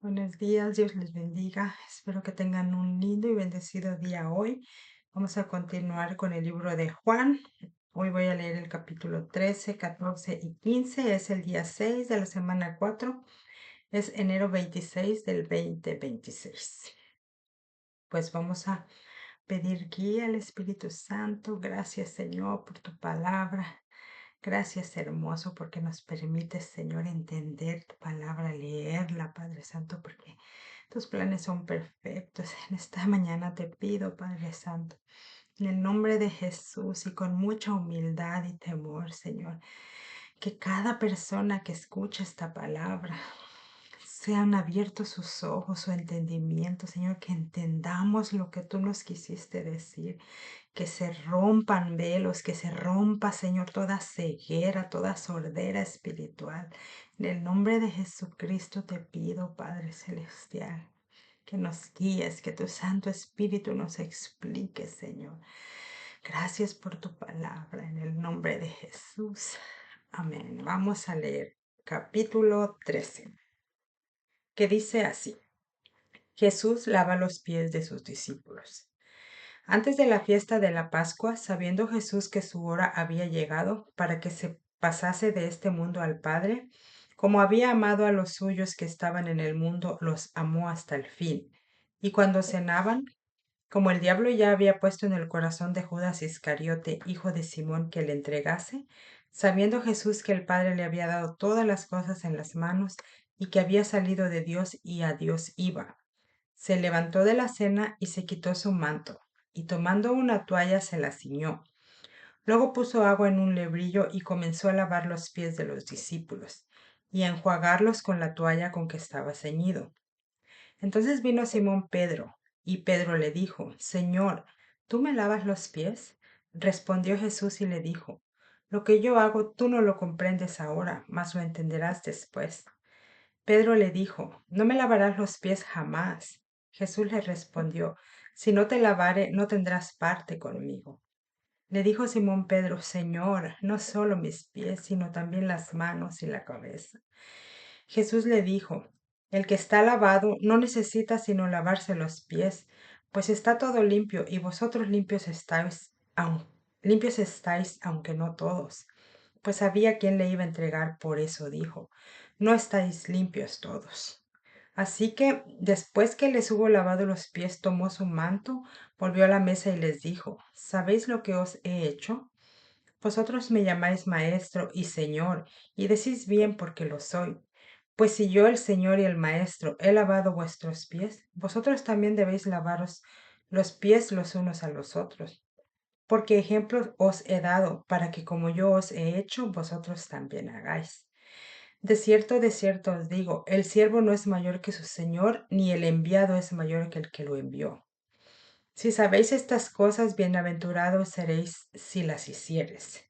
Buenos días, Dios les bendiga. Espero que tengan un lindo y bendecido día hoy. Vamos a continuar con el libro de Juan. Hoy voy a leer el capítulo 13, 14 y 15. Es el día 6 de la semana 4. Es enero 26 del 2026. Pues vamos a pedir guía al Espíritu Santo. Gracias, Señor, por tu palabra. Gracias, hermoso, porque nos permites, Señor, entender tu palabra, leerla, Padre Santo, porque tus planes son perfectos. En esta mañana te pido, Padre Santo, en el nombre de Jesús y con mucha humildad y temor, Señor, que cada persona que escuche esta palabra sean abiertos sus ojos, su entendimiento, Señor, que entendamos lo que tú nos quisiste decir, que se rompan velos, que se rompa, Señor, toda ceguera, toda sordera espiritual. En el nombre de Jesucristo te pido, Padre Celestial, que nos guíes, que tu Santo Espíritu nos explique, Señor. Gracias por tu palabra, en el nombre de Jesús. Amén. Vamos a leer capítulo 13, que dice así: Jesús lava los pies de sus discípulos. Antes de la fiesta de la Pascua, sabiendo Jesús que su hora había llegado para que se pasase de este mundo al Padre, como había amado a los suyos que estaban en el mundo, los amó hasta el fin. Y cuando cenaban, como el diablo ya había puesto en el corazón de Judas Iscariote, hijo de Simón, que le entregase, sabiendo Jesús que el Padre le había dado todas las cosas en las manos y que había salido de Dios y a Dios iba, se levantó de la cena y se quitó su manto, y tomando una toalla se la ciñó. Luego puso agua en un lebrillo y comenzó a lavar los pies de los discípulos, y a enjuagarlos con la toalla con que estaba ceñido. Entonces vino Simón Pedro, y Pedro le dijo: Señor, ¿tú me lavas los pies? Respondió Jesús y le dijo: Lo que yo hago tú no lo comprendes ahora, mas lo entenderás después. Pedro le dijo: No me lavarás los pies jamás. Jesús le respondió: Si no te lavare, no tendrás parte conmigo. Le dijo Simón Pedro: Señor, no solo mis pies, sino también las manos y la cabeza. Jesús le dijo: El que está lavado no necesita sino lavarse los pies, pues está todo limpio, y vosotros limpios estáis, aunque no todos. Pues sabía quién le iba a entregar, por eso dijo: No estáis limpios todos. Así que, después que les hubo lavado los pies, tomó su manto, volvió a la mesa y les dijo: ¿Sabéis lo que os he hecho? Vosotros me llamáis maestro y señor, y decís bien porque lo soy. Pues si yo, el Señor y el Maestro, he lavado vuestros pies, vosotros también debéis lavaros los pies los unos a los otros. Porque ejemplo os he dado, para que como yo os he hecho, vosotros también hagáis. De cierto os digo, el siervo no es mayor que su Señor, ni el enviado es mayor que el que lo envió. Si sabéis estas cosas, bienaventurados seréis si las hiciereis.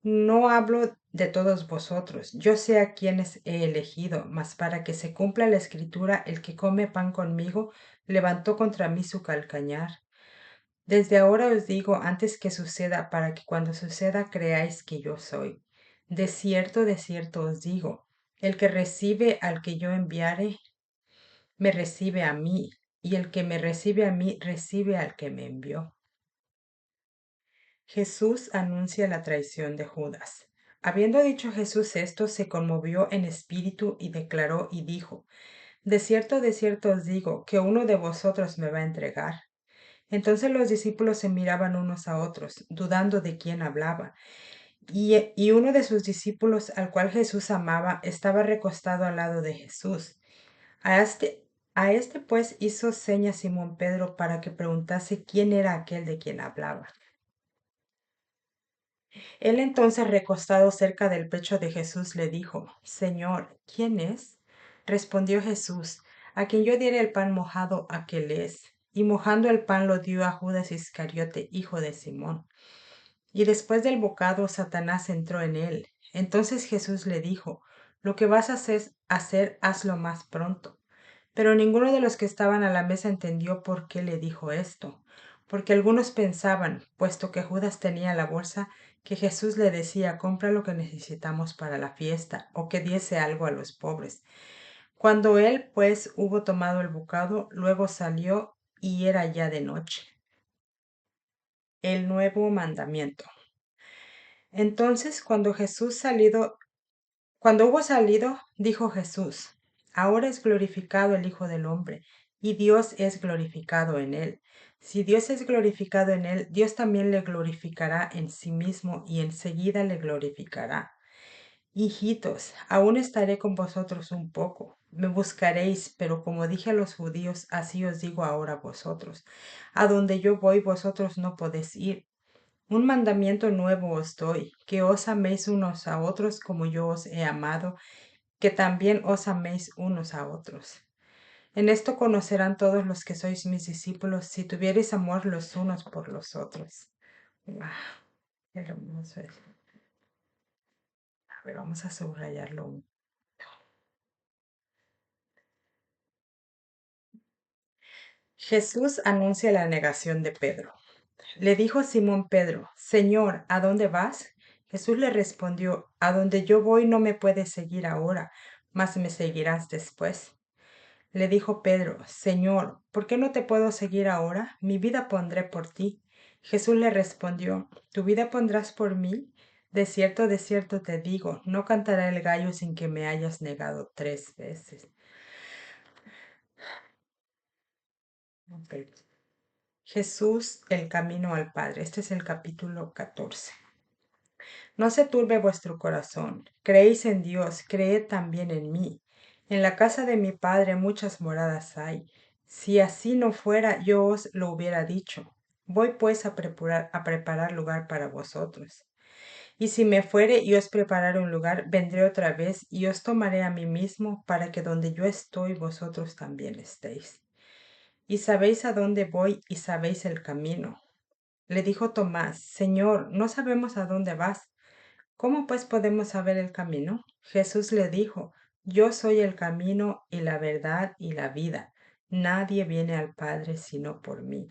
No hablo de todos vosotros, yo sé a quienes he elegido, mas para que se cumpla la escritura, el que come pan conmigo levantó contra mí su calcañar. Desde ahora os digo antes que suceda, para que cuando suceda creáis que yo soy. De cierto os digo, el que recibe al que yo enviare, me recibe a mí, y el que me recibe a mí, recibe al que me envió. Jesús anuncia la traición de Judas. Habiendo dicho Jesús esto, se conmovió en espíritu y declaró y dijo: de cierto os digo, que uno de vosotros me va a entregar. Entonces los discípulos se miraban unos a otros, dudando de quién hablaba. Y uno de sus discípulos, al cual Jesús amaba, estaba recostado al lado de Jesús. A este pues hizo seña Simón Pedro para que preguntase quién era aquel de quien hablaba. Él entonces, recostado cerca del pecho de Jesús, le dijo: Señor, ¿quién es? Respondió Jesús: A quien yo diere el pan mojado, aquel es. Y mojando el pan lo dio a Judas Iscariote, hijo de Simón. Y después del bocado, Satanás entró en él. Entonces Jesús le dijo: Lo que vas a hacer, hazlo más pronto. Pero ninguno de los que estaban a la mesa entendió por qué le dijo esto, porque algunos pensaban, puesto que Judas tenía la bolsa, que Jesús le decía: compra lo que necesitamos para la fiesta, o que diese algo a los pobres. Cuando él, pues, hubo tomado el bocado, luego salió y era ya de noche. El nuevo mandamiento. Entonces, cuando hubo salido, dijo Jesús: Ahora es glorificado el Hijo del Hombre, y Dios es glorificado en él. Si Dios es glorificado en él, Dios también le glorificará en sí mismo y enseguida le glorificará. Hijitos, aún estaré con vosotros un poco. Me buscaréis, pero como dije a los judíos, así os digo ahora a vosotros. A donde yo voy, vosotros no podéis ir. Un mandamiento nuevo os doy, que os améis unos a otros como yo os he amado, que también os améis unos a otros. En esto conocerán todos los que sois mis discípulos, si tuviereis amor los unos por los otros. ¡Wow! Qué hermoso es. A ver, vamos a subrayarlo. Jesús anuncia la negación de Pedro. Le dijo Simón Pedro: Señor, ¿a dónde vas? Jesús le respondió: A donde yo voy no me puedes seguir ahora, mas me seguirás después. Le dijo Pedro: Señor, ¿por qué no te puedo seguir ahora? Mi vida pondré por ti. Jesús le respondió: ¿Tu vida pondrás por mí? De cierto te digo, no cantará el gallo sin que me hayas negado 3 veces. Ok. Jesús, el camino al Padre. Este es el capítulo 14. No se turbe vuestro corazón. Creéis en Dios, creed también en mí. En la casa de mi Padre muchas moradas hay. Si así no fuera, yo os lo hubiera dicho. Voy pues a preparar lugar para vosotros. Y si me fuere y os preparare un lugar, vendré otra vez y os tomaré a mí mismo, para que donde yo estoy, vosotros también estéis. Y sabéis a dónde voy y sabéis el camino. Le dijo Tomás: Señor, no sabemos a dónde vas. ¿Cómo pues podemos saber el camino? Jesús le dijo: Yo soy el camino y la verdad y la vida. Nadie viene al Padre sino por mí.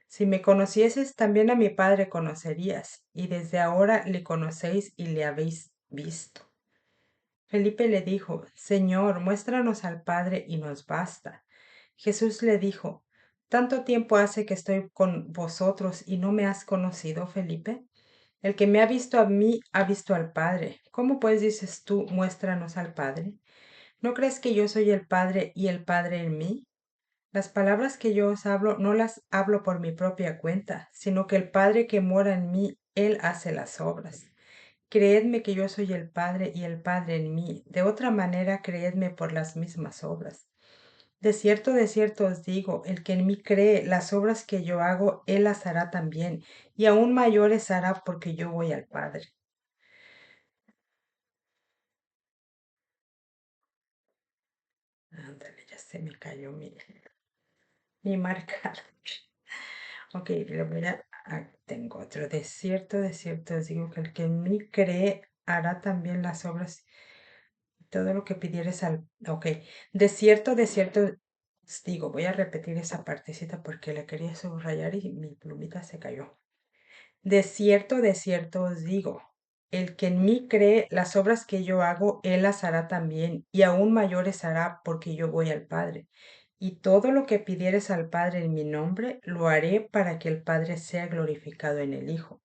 Si me conocieses, también a mi Padre conocerías, y desde ahora le conocéis y le habéis visto. Felipe le dijo: Señor, muéstranos al Padre y nos basta. Jesús le dijo: ¿Tanto tiempo hace que estoy con vosotros y no me has conocido, Felipe? El que me ha visto a mí ha visto al Padre. ¿Cómo pues dices tú, muéstranos al Padre? ¿No crees que yo soy el Padre y el Padre en mí? Las palabras que yo os hablo no las hablo por mi propia cuenta, sino que el Padre que mora en mí, Él hace las obras. Creedme que yo soy el Padre y el Padre en mí. De otra manera, creedme por las mismas obras. De cierto os digo, el que en mí cree, las obras que yo hago, Él las hará también, y aún mayores hará porque yo voy al Padre. Ándale, ya se me cayó mi marca. Ok, le voy tengo otro. De cierto os digo que el que en mí cree hará también las obras, todo lo que pidieres al... Ok, de cierto os digo, voy a repetir esa partecita porque la quería subrayar y mi plumita se cayó. De cierto os digo, el que en mí cree, las obras que yo hago, él las hará también, y aún mayores hará, porque yo voy al Padre. Y todo lo que pidieres al Padre en mi nombre, lo haré para que el Padre sea glorificado en el Hijo.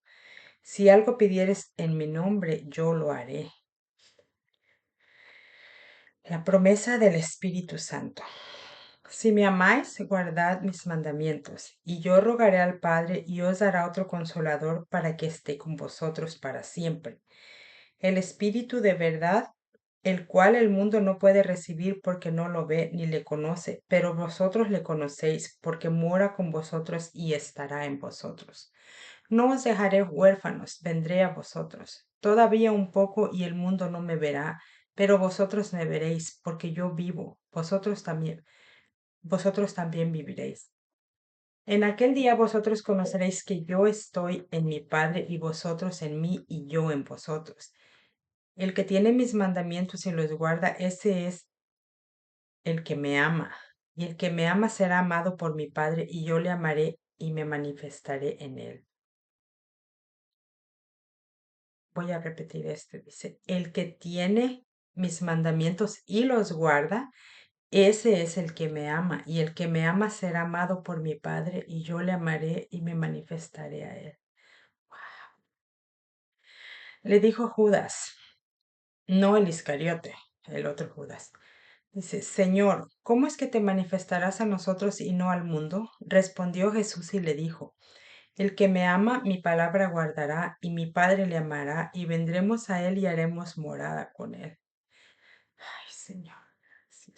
Si algo pidieres en mi nombre, yo lo haré. La promesa del Espíritu Santo. Si me amáis, guardad mis mandamientos, y yo rogaré al Padre y os dará otro consolador para que esté con vosotros para siempre. El Espíritu de verdad, el cual el mundo no puede recibir porque no lo ve ni le conoce, pero vosotros le conocéis porque mora con vosotros y estará en vosotros. No os dejaré huérfanos, vendré a vosotros. Todavía un poco y el mundo no me verá, pero vosotros me veréis, porque yo vivo, vosotros también viviréis. En aquel día vosotros conoceréis que yo estoy en mi Padre y vosotros en mí y yo en vosotros. El que tiene mis mandamientos y los guarda, ese es el que me ama. Y el que me ama será amado por mi Padre, y yo le amaré y me manifestaré en él. Voy a repetir este. Dice, el que tiene mis mandamientos y los guarda, ese es el que me ama, y el que me ama será amado por mi Padre, y yo le amaré y me manifestaré a él. Le dijo Judas, no el Iscariote, el otro Judas. Dice, Señor, ¿cómo es que te manifestarás a nosotros y no al mundo? Respondió Jesús y le dijo, el que me ama, mi palabra guardará, y mi Padre le amará, y vendremos a él y haremos morada con él. Ay, Señor. Sí.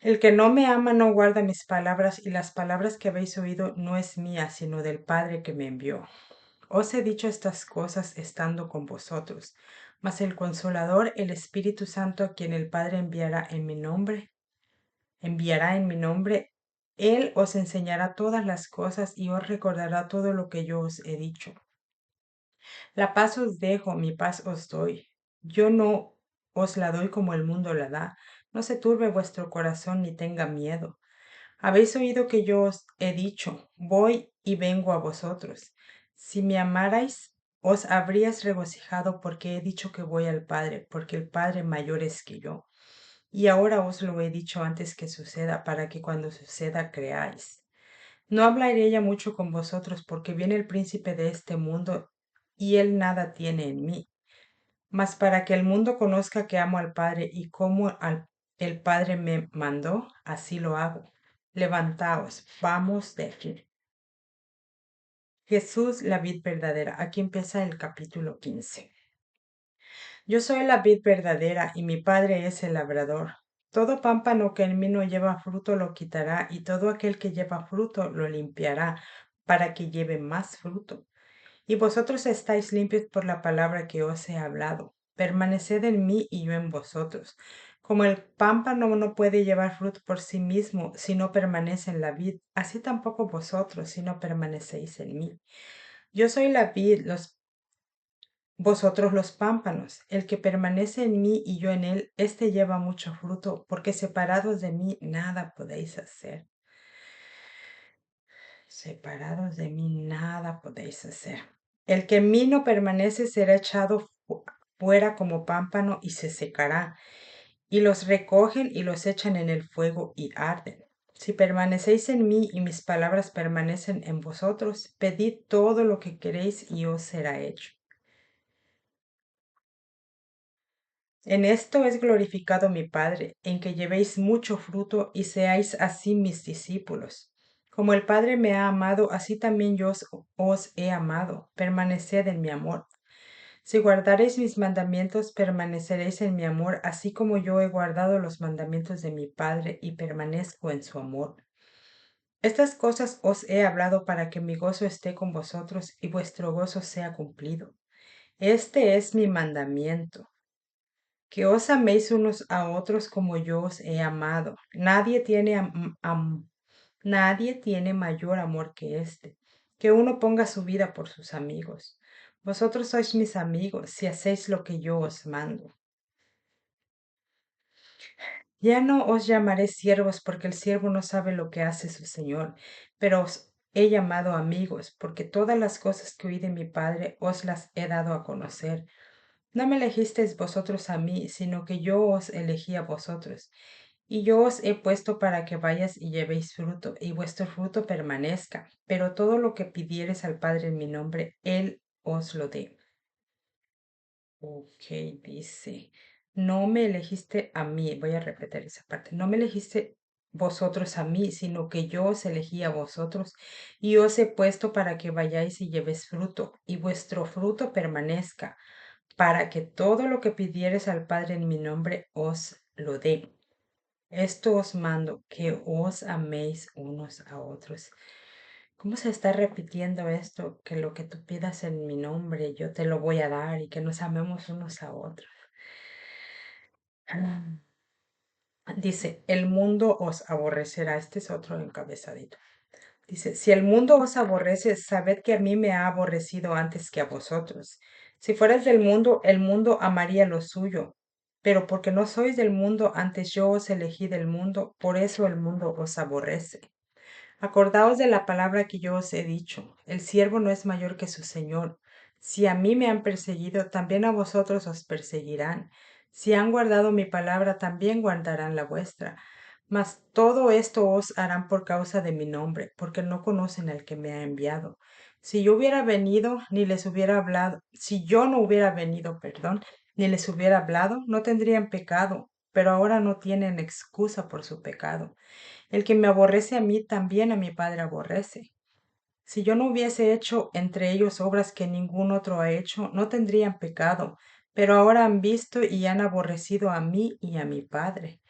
El que no me ama no guarda mis palabras, y las palabras que habéis oído no es mía, sino del Padre que me envió. Os he dicho estas cosas estando con vosotros, mas el Consolador, el Espíritu Santo, a quien el Padre enviará en mi nombre, Él os enseñará todas las cosas y os recordará todo lo que yo os he dicho. La paz os dejo, mi paz os doy. Yo no os la doy como el mundo la da. No se turbe vuestro corazón ni tenga miedo. Habéis oído que yo os he dicho, voy y vengo a vosotros. Si me amarais, os habríais regocijado porque he dicho que voy al Padre, porque el Padre mayor es que yo. Y ahora os lo he dicho antes que suceda, para que cuando suceda creáis. No hablaré ya mucho con vosotros, porque viene el príncipe de este mundo, y él nada tiene en mí. Mas para que el mundo conozca que amo al Padre y como el Padre me mandó, así lo hago. Levantaos, vamos de aquí. Jesús, la vid verdadera. Aquí empieza el capítulo 15. Yo soy la vid verdadera y mi Padre es el labrador. Todo pámpano que en mí no lleva fruto lo quitará, y todo aquel que lleva fruto lo limpiará, para que lleve más fruto. Y vosotros estáis limpios por la palabra que os he hablado. Permaneced en mí y yo en vosotros. Como el pámpano no puede llevar fruto por sí mismo si no permanece en la vid, así tampoco vosotros si no permanecéis en mí. Yo soy la vid, vosotros los pámpanos. El que permanece en mí y yo en él, éste lleva mucho fruto, porque separados de mí nada podéis hacer. Separados de mí nada podéis hacer. El que en mí no permanece será echado fuera como pámpano y se secará, y los recogen y los echan en el fuego y arden. Si permanecéis en mí y mis palabras permanecen en vosotros, pedid todo lo que queréis y os será hecho. En esto es glorificado mi Padre, en que llevéis mucho fruto y seáis así mis discípulos. Como el Padre me ha amado, así también yo os he amado. Permaneced en mi amor. Si guardareis mis mandamientos, permaneceréis en mi amor, así como yo he guardado los mandamientos de mi Padre y permanezco en su amor. Estas cosas os he hablado para que mi gozo esté con vosotros y vuestro gozo sea cumplido. Este es mi mandamiento, que os améis unos a otros como yo os he amado. Nadie tiene mayor amor que este, que uno ponga su vida por sus amigos. Vosotros sois mis amigos si hacéis lo que yo os mando. Ya no os llamaré siervos, porque el siervo no sabe lo que hace su señor, pero os he llamado amigos, porque todas las cosas que oí de mi Padre os las he dado a conocer. No me elegisteis vosotros a mí, sino que yo os elegí a vosotros. Y yo os he puesto para que vayas y llevéis fruto, y vuestro fruto permanezca. Pero todo lo que pidiereis al Padre en mi nombre, Él os lo dé. Ok, dice, no me elegiste a mí, voy a repetir esa parte, no me elegiste vosotros a mí, sino que yo os elegí a vosotros y os he puesto para que vayáis y llevéis fruto, y vuestro fruto permanezca, para que todo lo que pidieres al Padre en mi nombre os lo dé. Esto os mando, que os améis unos a otros. ¿Cómo se está repitiendo esto? Que lo que tú pidas en mi nombre, yo te lo voy a dar y que nos amemos unos a otros. Ah, dice, el mundo os aborrecerá. Este es otro encabezadito. Dice, si el mundo os aborrece, sabed que a mí me ha aborrecido antes que a vosotros. Si fueras del mundo, el mundo amaría lo suyo. Pero porque no sois del mundo, antes yo os elegí del mundo, por eso el mundo os aborrece. Acordaos de la palabra que yo os he dicho, el siervo no es mayor que su señor. Si a mí me han perseguido, también a vosotros os perseguirán. Si han guardado mi palabra, también guardarán la vuestra. Mas todo esto os harán por causa de mi nombre, porque no conocen al que me ha enviado. Si yo hubiera venido, ni les hubiera hablado, si yo no hubiera venido, perdón, ni les hubiera hablado, no tendrían pecado, pero ahora no tienen excusa por su pecado. El que me aborrece a mí, también a mi Padre aborrece. Si yo no hubiese hecho entre ellos obras que ningún otro ha hecho, no tendrían pecado, pero ahora han visto y han aborrecido a mí y a mi Padre.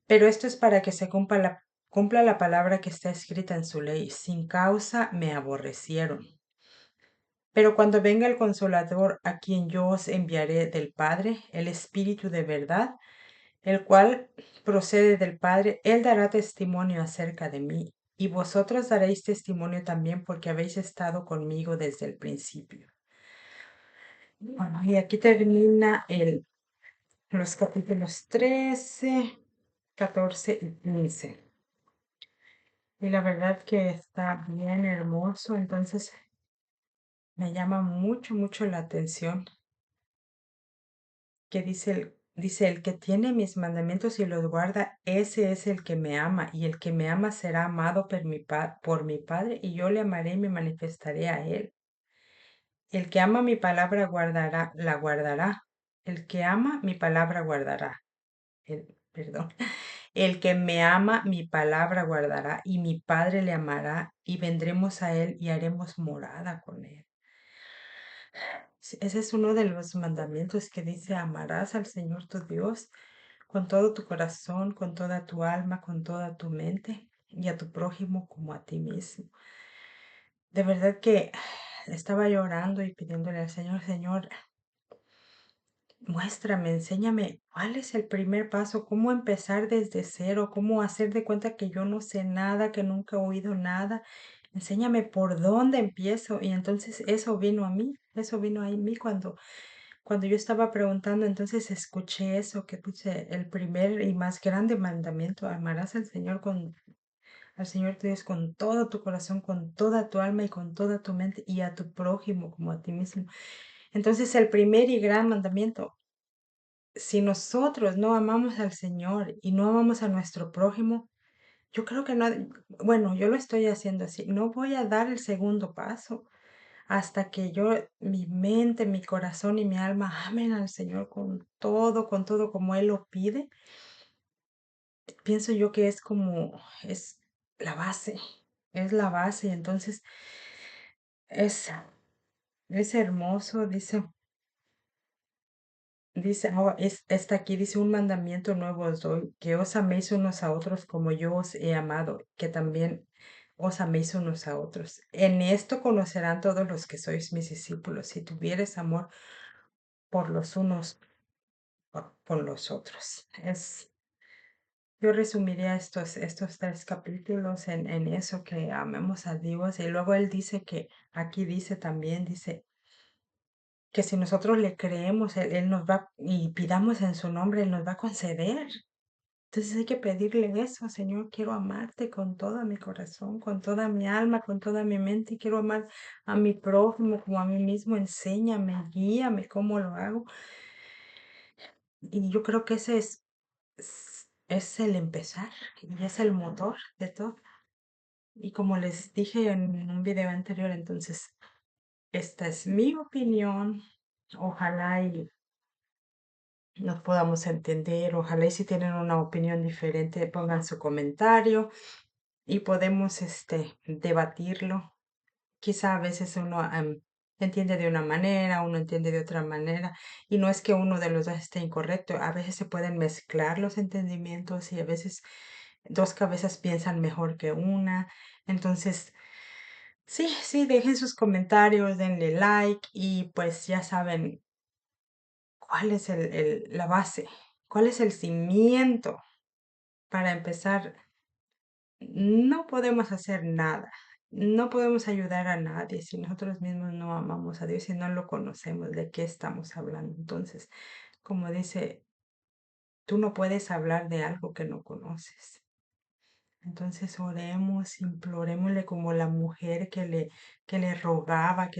Pero esto es para que se cumpla la palabra que está escrita en su ley. Sin causa me aborrecieron. Pero cuando venga el Consolador, a quien yo os enviaré del Padre, el Espíritu de verdad, el cual procede del Padre, él dará testimonio acerca de mí, y vosotros daréis testimonio también porque habéis estado conmigo desde el principio. Bueno, y aquí termina los capítulos 13, 14 y 15. Y la verdad que está bien hermoso, entonces me llama mucho, mucho la atención que dice el que tiene mis mandamientos y los guarda, ese es el que me ama, y el que me ama será amado por mi Padre, y yo le amaré y me manifestaré a él. El que ama mi palabra la guardará. El que ama mi palabra guardará. Perdón. El que me ama mi palabra guardará, y mi Padre le amará, y vendremos a él y haremos morada con él. Sí, ese es uno de los mandamientos que dice, amarás al Señor tu Dios con todo tu corazón, con toda tu alma, con toda tu mente y a tu prójimo como a ti mismo. De verdad que estaba llorando y pidiéndole al Señor, Señor, muéstrame, enséñame cuál es el primer paso, cómo empezar desde cero, cómo hacer de cuenta que yo no sé nada, que nunca he oído nada. Enséñame por dónde empiezo. Y entonces eso vino a mí, eso vino a mí cuando yo estaba preguntando, entonces escuché eso que dice, el primer y más grande mandamiento, amarás al Señor tu Dios con todo tu corazón, con toda tu alma y con toda tu mente y a tu prójimo como a ti mismo. Entonces el primer y gran mandamiento, si nosotros no amamos al Señor y no amamos a nuestro prójimo, yo creo que no, bueno, yo lo estoy haciendo así, no voy a dar el segundo paso hasta que yo, mi mente, mi corazón y mi alma amen al Señor con todo como Él lo pide. Pienso yo que es la base, es la base. Entonces, es, es hermoso, está aquí, dice, un mandamiento nuevo os doy, que os améis unos a otros como yo os he amado, que también os améis unos a otros. En esto conocerán todos los que sois mis discípulos, si tuvieres amor por los unos con los otros. Yo resumiría estos tres capítulos en eso, que amemos a Dios. Y luego él dice aquí dice también, dice que si nosotros le creemos, él nos va, y pidamos en su nombre, Él nos va a conceder. Entonces hay que pedirle eso, Señor, quiero amarte con todo mi corazón, con toda mi alma, con toda mi mente, y quiero amar a mi prójimo como a mí mismo. Enséñame, guíame cómo lo hago. Y yo creo que ese es el empezar y es el motor de todo. Y como les dije en un video anterior, entonces, esta es mi opinión. Ojalá y nos podamos entender. Ojalá y si tienen una opinión diferente, pongan su comentario y podemos debatirlo. Quizá a veces uno entiende de una manera, uno entiende de otra manera, y no es que uno de los dos esté incorrecto, a veces se pueden mezclar los entendimientos y a veces dos cabezas piensan mejor que una. Entonces, sí, sí, dejen sus comentarios, denle like y pues ya saben cuál es la base, cuál es el cimiento para empezar. No podemos hacer nada, no podemos ayudar a nadie si nosotros mismos no amamos a Dios y no lo conocemos, ¿de qué estamos hablando? Entonces, como dice, tú no puedes hablar de algo que no conoces. Entonces oremos, implorémosle como la mujer que le rogaba,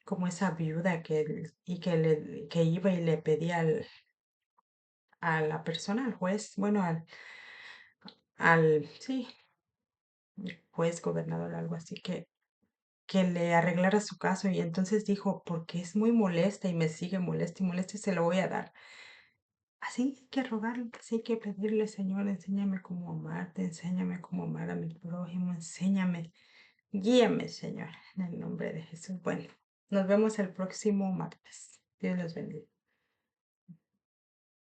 como esa viuda que iba y le pedía a la persona, al juez, bueno, sí, juez, gobernador, algo así, que le arreglara su caso. Y entonces dijo, porque es muy molesta y me sigue molesta y molesta y se lo voy a dar. Así hay que rogarle, así hay que pedirle, Señor, enséñame cómo amarte, enséñame cómo amar a mi prójimo, enséñame, guíame, Señor, en el nombre de Jesús. Bueno, nos vemos el próximo martes. Dios los bendiga.